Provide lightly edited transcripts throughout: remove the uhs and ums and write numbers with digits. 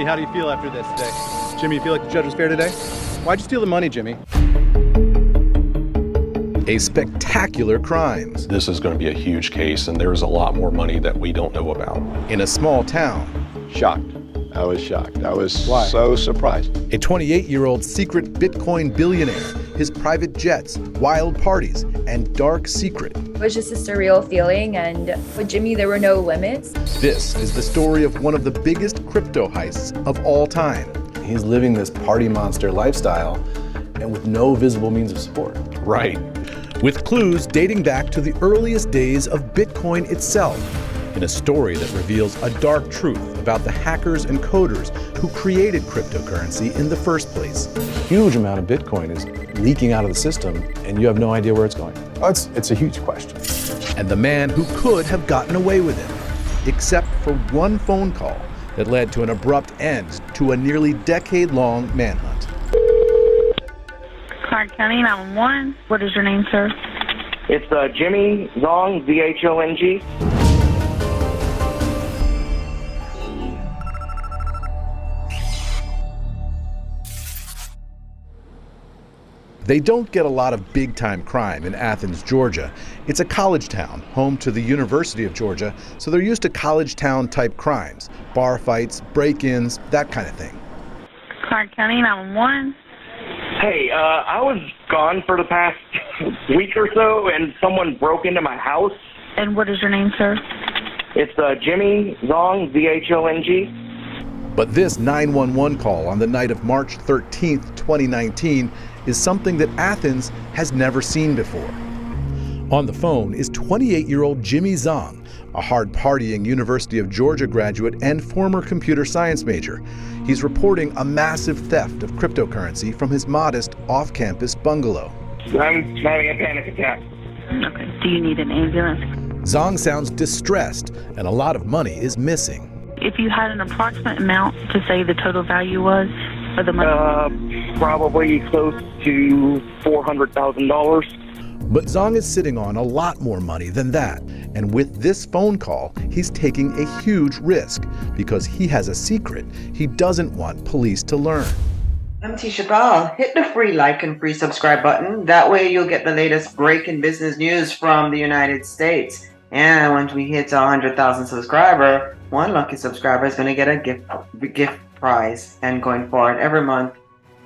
how do you feel after this today? Jimmy, you feel like the judge was fair today? Why'd you steal the money, Jimmy? A spectacular crimes This is going to be a huge case, and there's a lot more money that we don't know about. in a small town. Shocked. I was shocked. I was so surprised. A 28-year-old secret Bitcoin billionaire, his private jets, wild parties, and dark secret. It was just a surreal feeling, and with Jimmy, there were no limits. This is the story of one of the biggest crypto heists of all time. He's living this party monster lifestyle and with no visible means of support. Right. With clues dating back to the earliest days of Bitcoin itself, in a story that reveals a dark truth about the hackers and coders who created cryptocurrency in the first place. A huge amount of Bitcoin is leaking out of the system, and you have no idea where it's going. It's a huge question. And the man who could have gotten away with it, except for one phone call that led to an abrupt end to a nearly decade-long manhunt. Clark County 911. What is your name, sir? It's Jimmy Zhong, Zhong. They don't get a lot of big-time crime in Athens, Georgia. It's a college town, home to the University of Georgia, so they're used to college town-type crimes, bar fights, break-ins, that kind of thing. Clark County 911. Hey, I was gone for the past week or so, and someone broke into my house. And what is your name, sir? It's Jimmy Zhong, Zhong. But this 911 call on the night of March 13th, 2019, is something that Athens has never seen before. On the phone is 28-year-old Jimmy Zhong, a hard-partying University of Georgia graduate and former computer science major. He's reporting a massive theft of cryptocurrency from his modest off-campus bungalow. I'm having a panic attack. Okay. Do you need an ambulance? Zhong sounds distressed, and a lot of money is missing. If you had an approximate amount to say the total value was of the money? Probably close to $400,000. But Zhong is sitting on a lot more money than that. And with this phone call, he's taking a huge risk because he has a secret he doesn't want police to learn. I'm Tisha Bell. Hit the free like and free subscribe button. That way you'll get the latest breaking business news from the United States. And once we hit 100,000 subscriber, one lucky subscriber is going to get a gift prize. And going forward every month,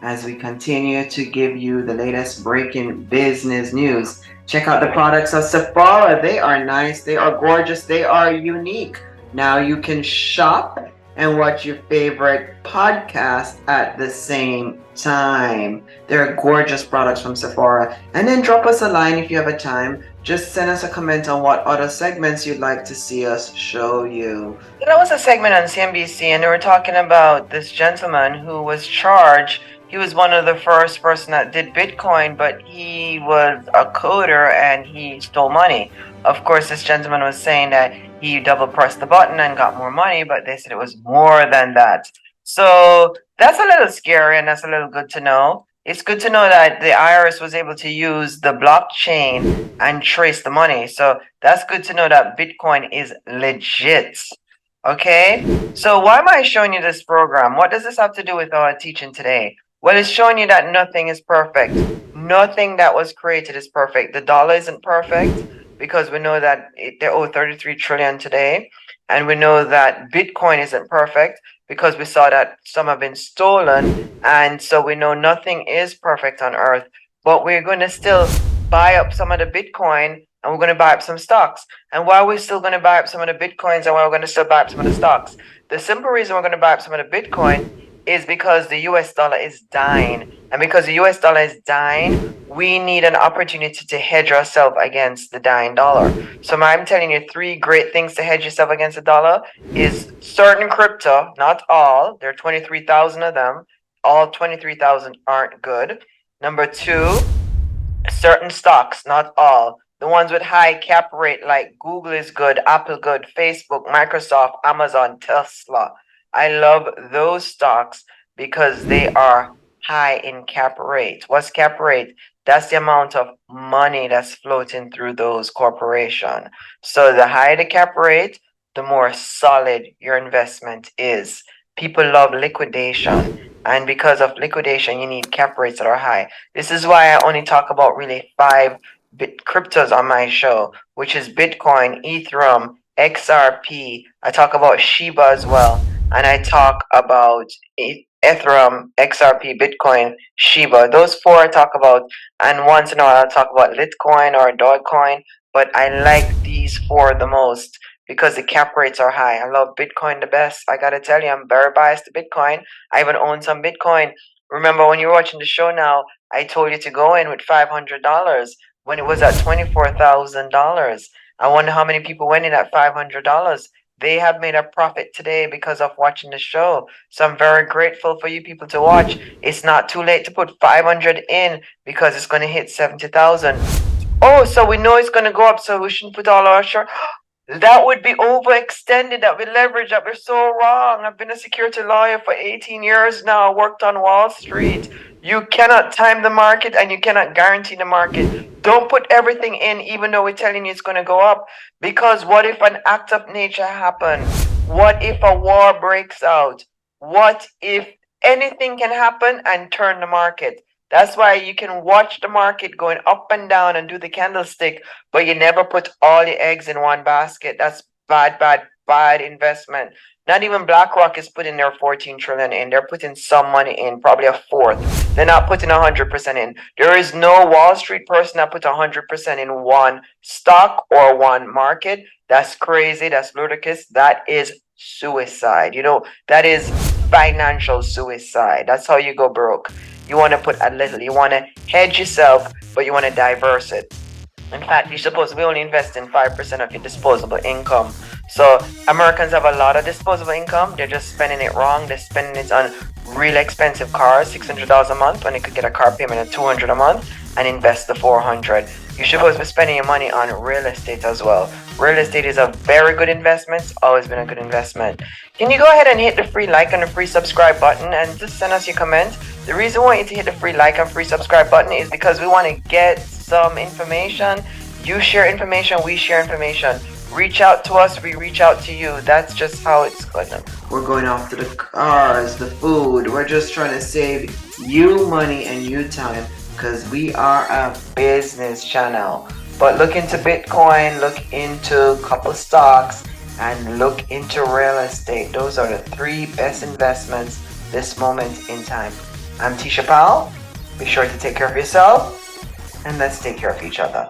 as we continue to give you the latest breaking business news. Check out the products of Sephora. They are nice, they are gorgeous, they are unique. Now you can shop and watch your favorite podcast at the same time. They're gorgeous products from Sephora. And then drop us a line if you have a time. Just send us a comment on what other segments you'd like to see us show you. That was a segment on CNBC, and they were talking about this gentleman who was charged. He was one of the first person that did Bitcoin, but he was a coder and he stole money. Of course, this gentleman was saying that he double pressed the button and got more money, but they said it was more than that. So that's a little scary, and that's a little good to know. It's good to know that the IRS was able to use the blockchain and trace the money. So that's good to know that Bitcoin is legit. Okay, so why am I showing you this program? What does this have to do with our teaching today? Well, it's showing you that nothing is perfect. Nothing that was created is perfect. The dollar isn't perfect because we know that they owe 33 trillion today. And we know that Bitcoin isn't perfect because we saw that some have been stolen. And so we know nothing is perfect on earth. But we're going to still buy up some of the Bitcoin, and we're going to buy up some stocks. And why are we still going to buy up some of the Bitcoins, and why we're going to still buy up some of the stocks? The simple reason we're going to buy up some of the Bitcoin is because the US dollar is dying. And because the US dollar is dying, we need an opportunity to hedge ourselves against the dying dollar. So I'm telling you 3 great things to hedge yourself against the dollar is certain crypto, not all. There are 23,000 of them. All 23,000 aren't good. Number 2, certain stocks, not all. The ones with high cap rate like Google is good, Apple good, Facebook, Microsoft, Amazon, Tesla. I love those stocks because they are high in cap rate. What's cap rate? That's the amount of money that's floating through those corporations. So the higher the cap rate, the more solid your investment is. people love liquidation. And because of liquidation, you need cap rates that are high. This is why I only talk about really 5 cryptos on my show, which is Bitcoin, Ethereum, XRP. I talk about Shiba as well. And I talk about Ethereum, XRP, Bitcoin, Shiba. Those 4 I talk about. And once in a while, I'll talk about Litecoin or Dogecoin. But I like these 4 the most because the cap rates are high. I love Bitcoin the best. I gotta tell you, I'm very biased to Bitcoin. I even own some Bitcoin. Remember when you were watching the show now, I told you to go in with $500 when it was at $24,000. I wonder how many people went in at $500. They have made a profit today because of watching the show. So I'm very grateful for you people to watch. It's not too late to put 500 in because it's going to hit 70,000. Oh, so we know it's going to go up, so we shouldn't put all our short. That would be overextended. That would leverage. That we're so wrong. I've been a security lawyer for 18 years now. Worked on Wall Street. You cannot time the market and you cannot guarantee the market. Don't put everything in, even though we're telling you it's going to go up. Because what if an act of nature happens? What if a war breaks out? What if anything can happen and turn the market? That's why you can watch the market going up and down and do the candlestick, but you never put all your eggs in one basket. That's bad investment. Not even BlackRock is putting their 14 trillion in. They're putting some money in, probably a fourth. They're not putting 100% in. There is no Wall Street person that put 100% in one stock or one market. That's crazy. That's ludicrous. That is suicide. That is financial suicide. That's how you go broke. You want to put a little. You want to hedge yourself, but you want to diverse it. In fact, you're supposed to be only investing 5% of your disposable income. So Americans have a lot of disposable income. They're just spending it wrong. They're spending it on really expensive cars, $600 a month, when they could get a car payment of $200 a month and invest the $400. You're supposed to be spending your money on real estate as well. Real estate is a very good investment. It's always been a good investment. Can you go ahead and hit the free like and the free subscribe button and just send us your comments? The reason we want you to hit the free like and free subscribe button is because we want to get some information. You share information, we share information. Reach out to us, we reach out to you. That's just how it's gonna. We're going after the cars, the food. We're just trying to save you money and you time because we are a business channel. But look into Bitcoin, look into a couple stocks, and look into real estate. Those are the 3 best investments this moment in time. I'm Tisha Powell. Be sure to take care of yourself and let's take care of each other.